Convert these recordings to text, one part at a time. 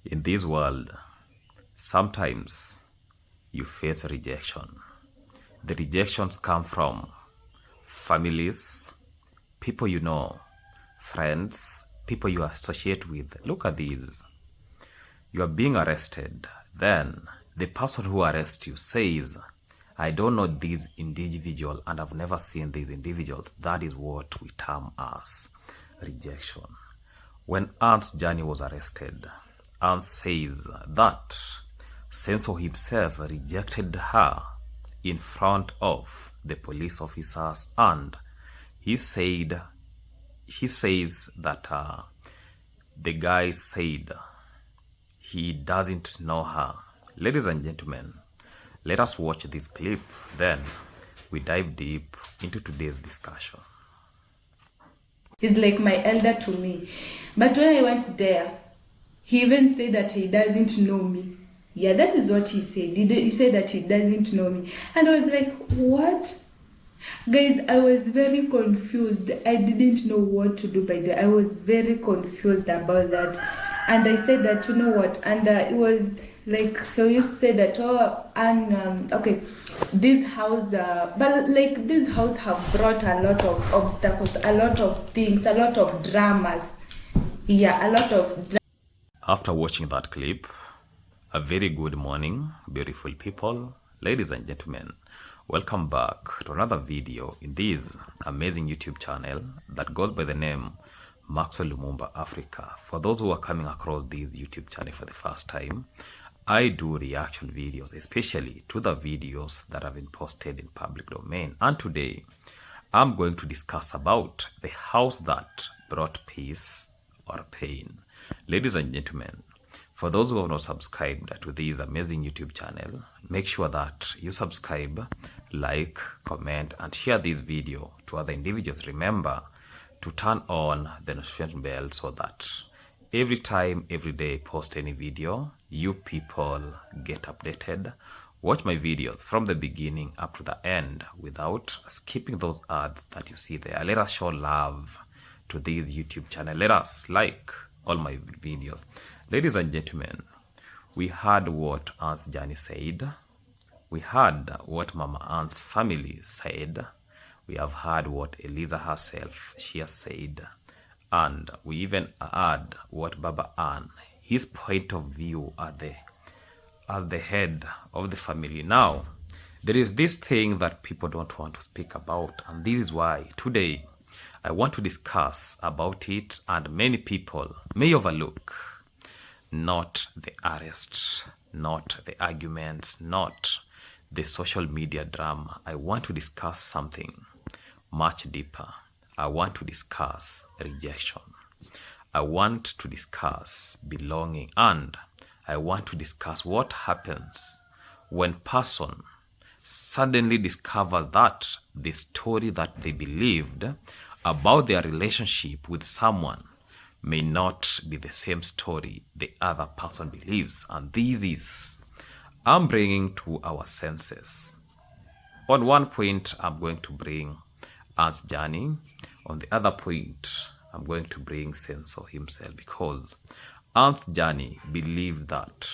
In this world, sometimes you face rejection. The rejections come from families, people you know, friends, people you associate with. Look at these. You are being arrested. Then the person who arrests you says, I don't know this individual and I've never seen these individuals. That is what we term as rejection. When Aunt Johnny was arrested, Aunt says that Sensor himself rejected her in front of the police officers, and he says that the guy said he doesn't know her. Ladies and gentlemen, let us watch this clip, then we dive deep into today's discussion. He's like my elder to me. But when I went there, he even said that he doesn't know me. Yeah, that is what he said. He said that he doesn't know me. And I was like, what? Guys, I was very confused. I didn't know what to do by that. I was very confused about that. And I said that, you know what? And it was like, he used to say that, oh, and okay, this house, but like this house have brought a lot of obstacles, a lot of things, a lot of dramas. Yeah, a lot of After watching that clip, a very good morning, beautiful people, ladies and gentlemen. Welcome back to another video in this amazing YouTube channel that goes by the name Maxwell Lumumba Africa. For those who are coming across this YouTube channel for the first time, I do reaction videos, especially to the videos that have been posted in public domain. And today, I'm going to discuss about the house that brought peace or pain. Ladies and gentlemen, for those who have not subscribed to this amazing YouTube channel, make sure that you subscribe, like, comment, and share this video to other individuals. Remember to turn on the notification bell so that every time, every day I post any video, you people get updated. Watch my videos from the beginning up to the end without skipping those ads that you see there. Let us show love to this YouTube channel. Let us like all my videos. Ladies and gentlemen, we heard what Aunt Johnny said. We heard what Mama Aunt's family said. We have heard what Eliza herself, she has said. And we even heard what Baba Ann, his point of view as the head of the family. Now, there is this thing that people don't want to speak about, and this is why today I want to discuss about it, and many people may overlook not the arrest, not the arguments, not the social media drama. I want to discuss something much deeper. I want to discuss rejection. I want to discuss belonging, and I want to discuss what happens when person suddenly discovers that the story that they believed about their relationship with someone may not be the same story the other person believes. And this is, I'm bringing to our senses. On one point, I'm going to bring Aunt Johnny. On the other point, I'm going to bring Sensor himself, because Aunt Johnny believed that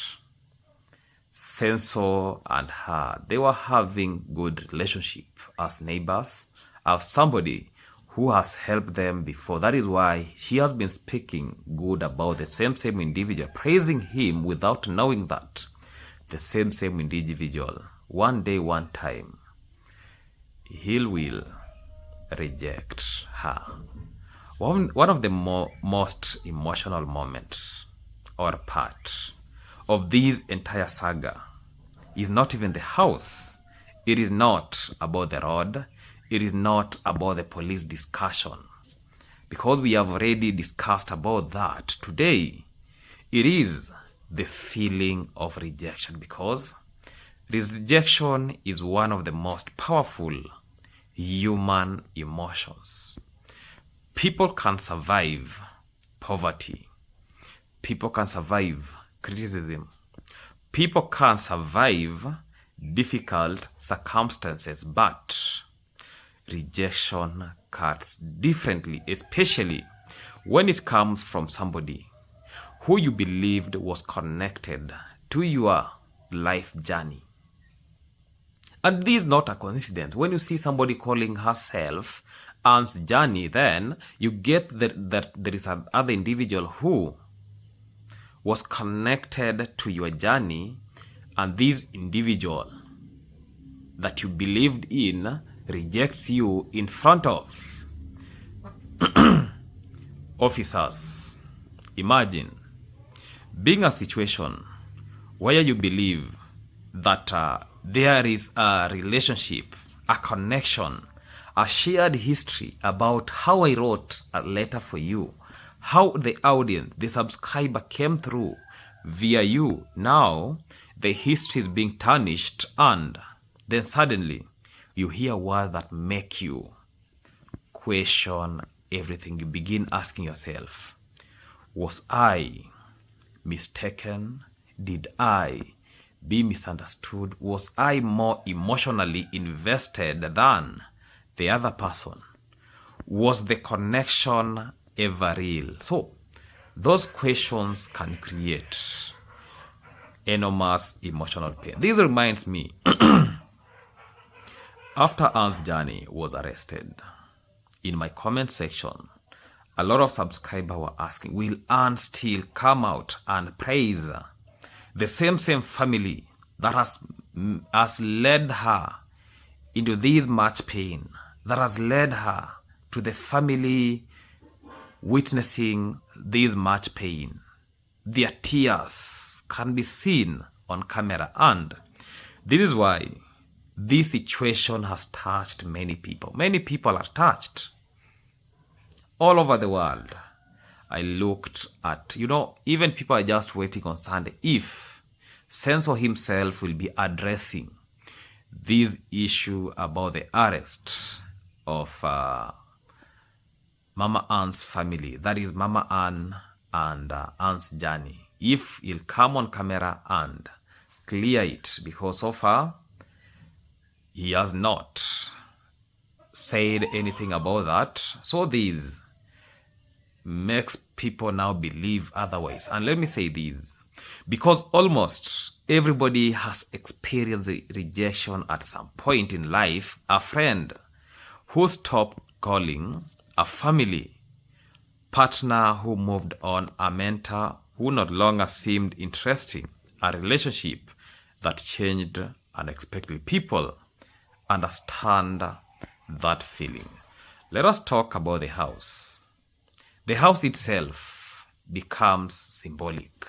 Sensor and her, they were having good relationship as neighbors, as somebody who has helped them before. That is why she has been speaking good about the same individual, praising him without knowing that the same individual, one day, one time, he will reject her. One of the most emotional moments or part of this entire saga is not even the house. It is not about the road. It is not about the police discussion, because we have already discussed about that. Today, it is the feeling of rejection, because rejection is one of the most powerful human emotions. People can survive poverty. People can survive criticism. People can survive difficult circumstances, but rejection cuts differently, especially when it comes from somebody who you believed was connected to your life journey. And this is not a coincidence. When you see somebody calling herself Aunt's Journey, then you get that there is another individual who was connected to your journey, and this individual that you believed in rejects you in front of officers. Imagine being a situation where you believe that there is a relationship, a connection, a shared history about how I wrote a letter for you, how the audience, the subscriber came through via you. Now the history is being tarnished, and then suddenly you hear words that make you question everything. You begin asking yourself, was I mistaken? Did I be misunderstood? Was I more emotionally invested than the other person? Was the connection ever real? So those questions can create enormous emotional pain. This reminds me, after Aunt's Journey was arrested, in my comment section, a lot of subscribers were asking, will Aunt still come out and praise the same family that has led her into this much pain, that has led her to the family witnessing this much pain? Their tears can be seen on camera, and this is why this situation has touched many people. Many people are touched all over the world. I looked at, even people are just waiting on Sunday if Censor himself will be addressing this issue about the arrest of Mama Ann's family, that is Mama Ann and Aunt's Journey. If he'll come on camera and clear it, because so far he has not said anything about that. So this makes people now believe otherwise. And let me say this, because almost everybody has experienced rejection at some point in life. A friend who stopped calling, a family partner who moved on, a mentor who no longer seemed interesting, a relationship that changed unexpectedly. People understand that feeling. Let us talk about the house. The house itself becomes symbolic.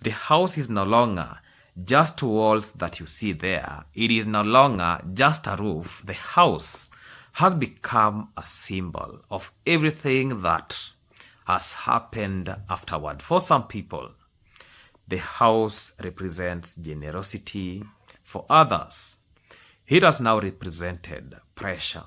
The house is no longer just walls that you see there. It is no longer just a roof. The house has become a symbol of everything that has happened afterward. For some people, the house represents generosity. For others, it has now represented pressure.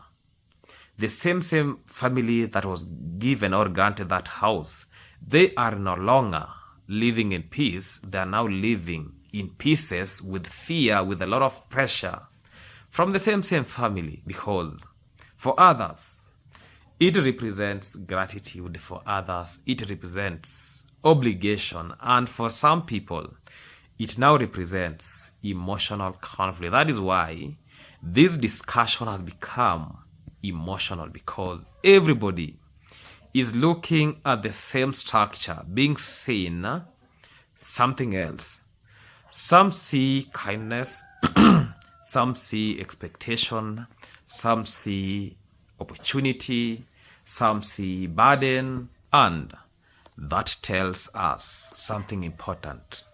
The same family that was given or granted that house, they are no longer living in peace. They are now living in pieces, with fear, with a lot of pressure from the same family. Because for others, it represents gratitude. For others, it represents obligation. And for some people, it now represents emotional conflict. That is why this discussion has become emotional, because everybody is looking at the same structure, being seen something else. Some see kindness, some see expectation, some see opportunity, some see burden, and that tells us something important.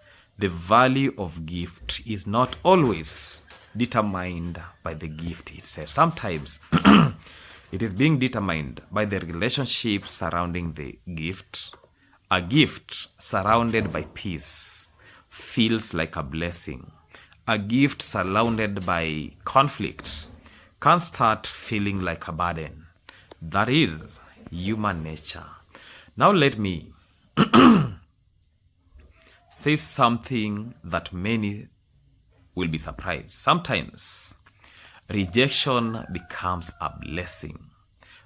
The value of gift is not always determined by the gift itself. Sometimes it is being determined by the relationship surrounding the gift. A gift surrounded by peace feels like a blessing. A gift surrounded by conflict can start feeling like a burden. That is human nature. Now let me say something that many will be surprised. Sometimes rejection becomes a blessing.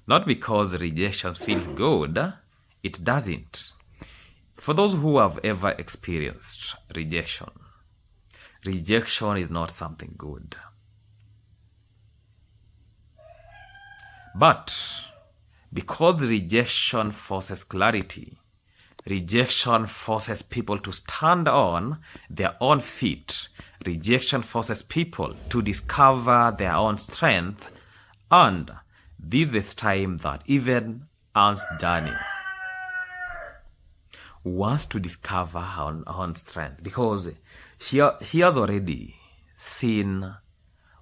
Not because rejection feels good, it doesn't. For those who have ever experienced rejection, rejection is not something good. But because rejection forces clarity, rejection forces people to stand on their own feet, rejection forces people to discover their own strength, and this is the time that even Anne's journey wants to discover her own strength, because she has already seen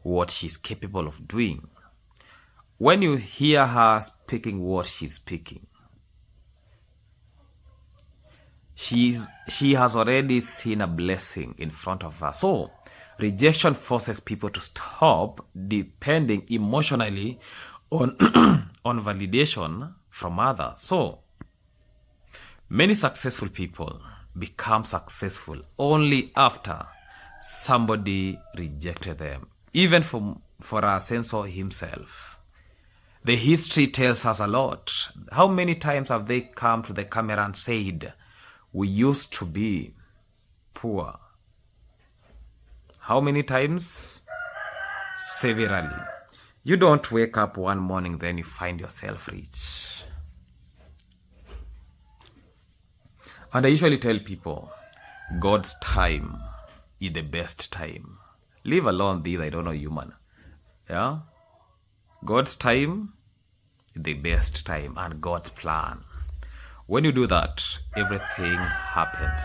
what she's capable of doing. When you hear her speaking what she's speaking, she has already seen a blessing in front of her. So rejection forces people to stop depending emotionally on on validation from others. So many successful people become successful only after somebody rejected them, even for a censor himself. The history tells us a lot. How many times have they come to the camera and said, we used to be poor? How many times? Severally. You don't wake up one morning, then you find yourself rich. And I usually tell people, God's time is the best time. Leave alone these, I don't know, human. Yeah? God's time is the best time, and God's plan. When you do that, everything happens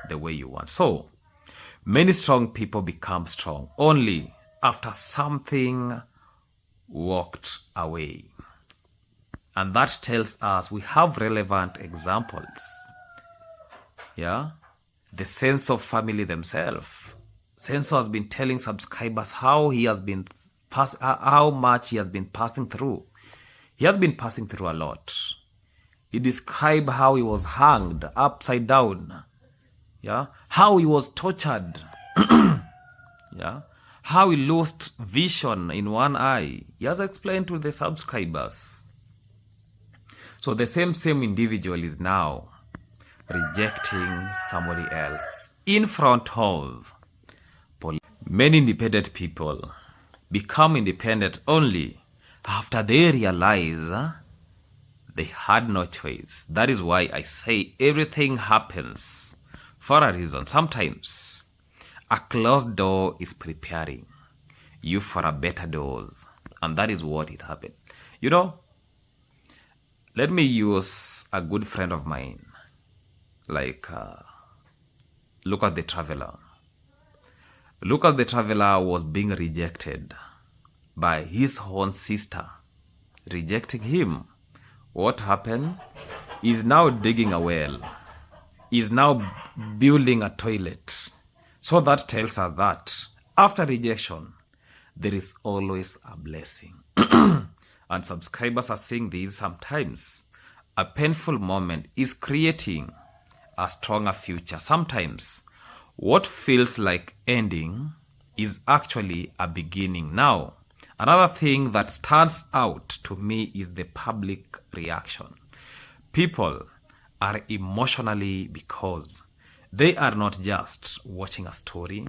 the way you want. So, many strong people become strong only after something walked away. And that tells us we have relevant examples. Yeah? The sense of family themselves. Senso has been telling subscribers how much he has been passing through. He has been passing through a lot. He described how he was hanged upside down. Yeah, how he was tortured. Yeah, how he lost vision in one eye. He has explained to the subscribers. So the same individual is now rejecting somebody else in front of police. Many independent people become independent only after they realize they had no choice. That is why I say everything happens for a reason. Sometimes a closed door is preparing you for a better doors, and that is what it happened. You know, let me use a good friend of mine, like look at the traveler. Look at the traveler was being rejected by his own sister, rejecting him. What happened? He's now digging a well. He's now building a toilet. So that tells us that after rejection, there is always a blessing. And subscribers are seeing this sometimes. A painful moment is creating a stronger future. Sometimes what feels like ending is actually a beginning. Now, another thing that stands out to me is the public reaction. People are emotionally because they are not just watching a story,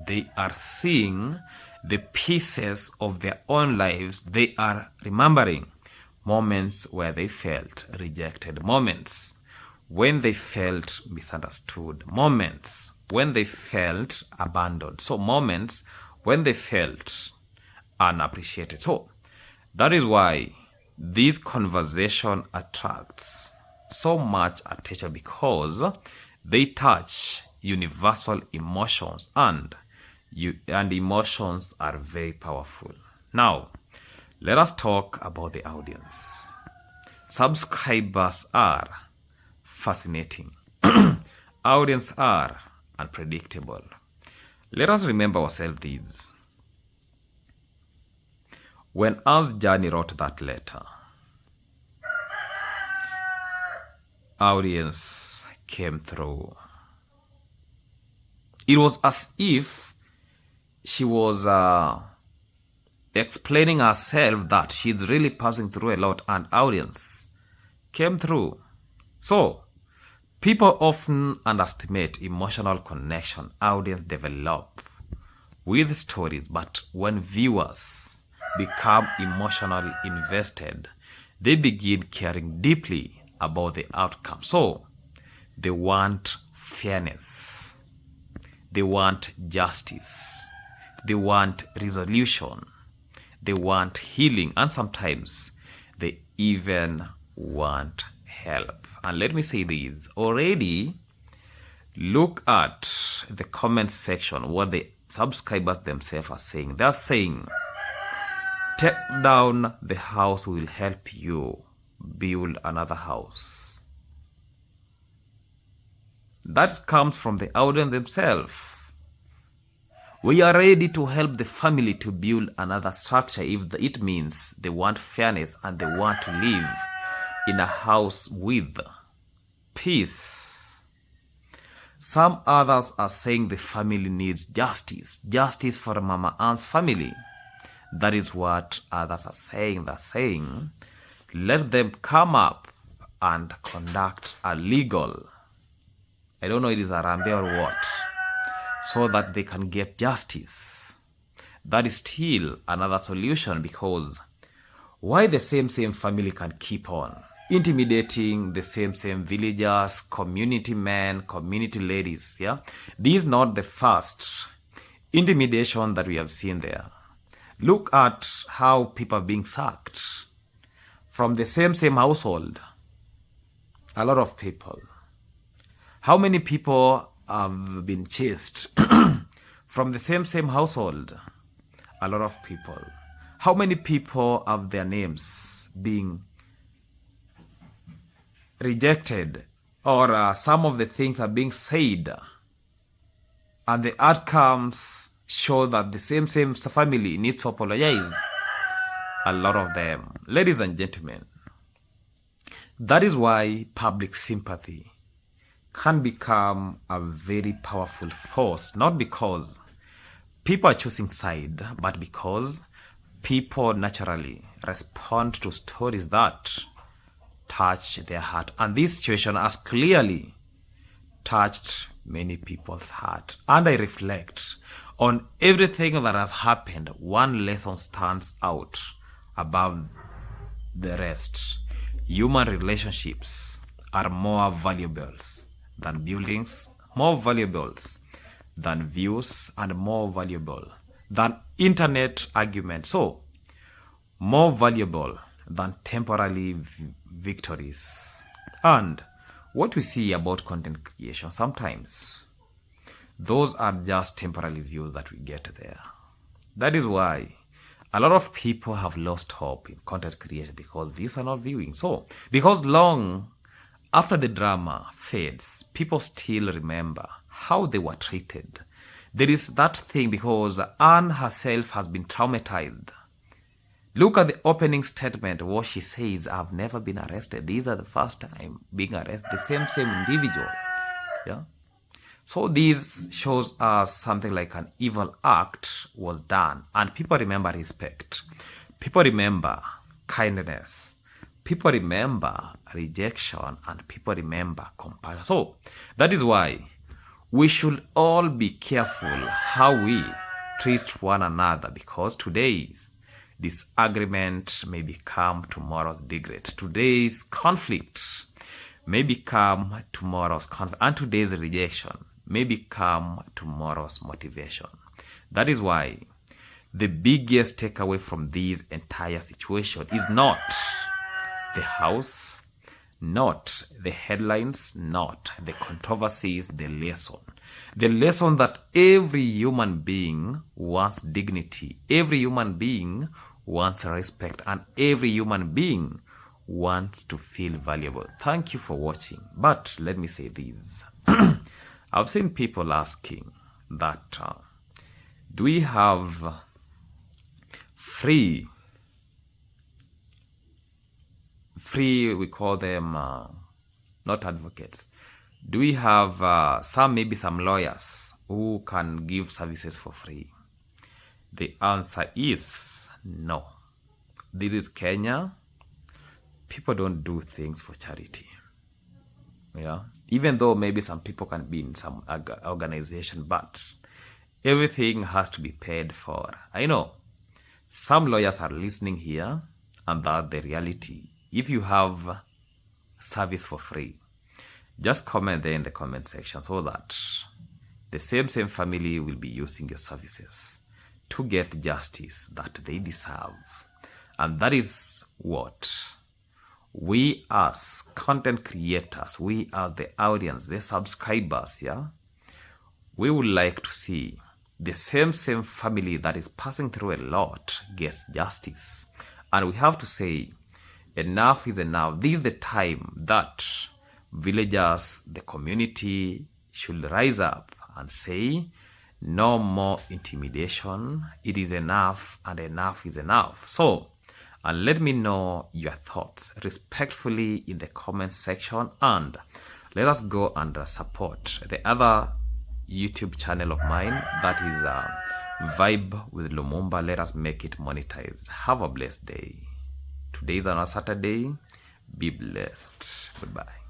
they are seeing the pieces of their own lives. They are remembering moments where they felt rejected, moments when they felt misunderstood, moments when they felt abandoned, so moments when they felt unappreciated. So that is why this conversation attracts so much attention, because they touch universal emotions, and emotions are very powerful. Now, let us talk about the audience. Subscribers are fascinating. Audience are unpredictable. Let us remember ourselves these. When As Johnny wrote that letter, audience came through. It was as if she was explaining herself that she's really passing through a lot, and audience came through. So People often underestimate emotional connection audience develop with stories, but when viewers become emotionally invested, they begin caring deeply about the outcome. So they want fairness, they want justice, they want resolution, they want healing, and sometimes they even want help. And let me say this already. Look at the comment section, what the subscribers themselves are saying. They're saying, take down the house will help you build another house. That comes from the audience themselves. We are ready to help the family to build another structure if it means they want fairness and they want to live in a house with peace. Some others are saying the family needs justice. Justice for Mama Ann's family. That is what others are saying. They're saying, let them come up and conduct a legal, I don't know it is a rambe or what, so that they can get justice. That is still another solution, because why the same family can keep on intimidating the same villagers, community men, community ladies. Yeah, this is not the first intimidation that we have seen there. Look at how people are being sacked from the same household. A lot of people. How many people have been chased from the same household? A lot of people. How many people have their names being rejected, or some of the things are being said, and the outcomes show that the same family needs to apologize? A lot of them. Ladies and gentlemen, that is why public sympathy can become a very powerful force, not because people are choosing side, but because people naturally respond to stories that touch their heart. And this situation has clearly touched many people's heart. And I reflect on everything that has happened. One lesson stands out above the rest. Human relationships are more valuable than buildings, more valuable than views, and more valuable than internet arguments. So, more valuable than temporary victories. And what we see about content creation, sometimes those are just temporary views that we get there. That is why a lot of people have lost hope in content creation, because views are not viewing. So, because long after the drama fades, people still remember how they were treated. There is that thing, because Anne herself has been traumatized. Look at the opening statement, what she says, I've never been arrested. These are the first time being arrested. The same individual. Yeah. So this shows us something like an evil act was done. And people remember respect. People remember kindness. People remember rejection. And people remember compassion. So that is why we should all be careful how we treat one another, because today's disagreement may become tomorrow's regret. Today's conflict may become tomorrow's conflict, and today's rejection may become tomorrow's motivation. That is why the biggest takeaway from this entire situation is not the house, not the headlines, not the controversies, the lesson. The lesson that every human being wants dignity, every human being wants respect, and every human being wants to feel valuable. Thank you for watching. But let me say this. I've seen people asking that, do we have free, we call them not advocates. Do we have maybe some lawyers who can give services for free? The answer is no. This is Kenya. People don't do things for charity. Yeah. even though maybe some people can be in some organization, but everything has to be paid for. I know some lawyers are listening here, and that's the reality. If you have service for free, just comment there in the comment section so that the same family will be using your services to get justice that they deserve. And that is what we as content creators, we as the audience, the subscribers, yeah, we would like to see the same family that is passing through a lot gets justice. And we have to say, enough is enough. This is the time that villagers, the community should rise up and say, no more intimidation. It is enough, and enough is enough. So, and let me know your thoughts respectfully in the comment section, and let us go and support the other YouTube channel of mine, that is Vibe with Lumumba. Let us make it monetized. Have a blessed day. Today is on a Saturday. Be blessed. Goodbye.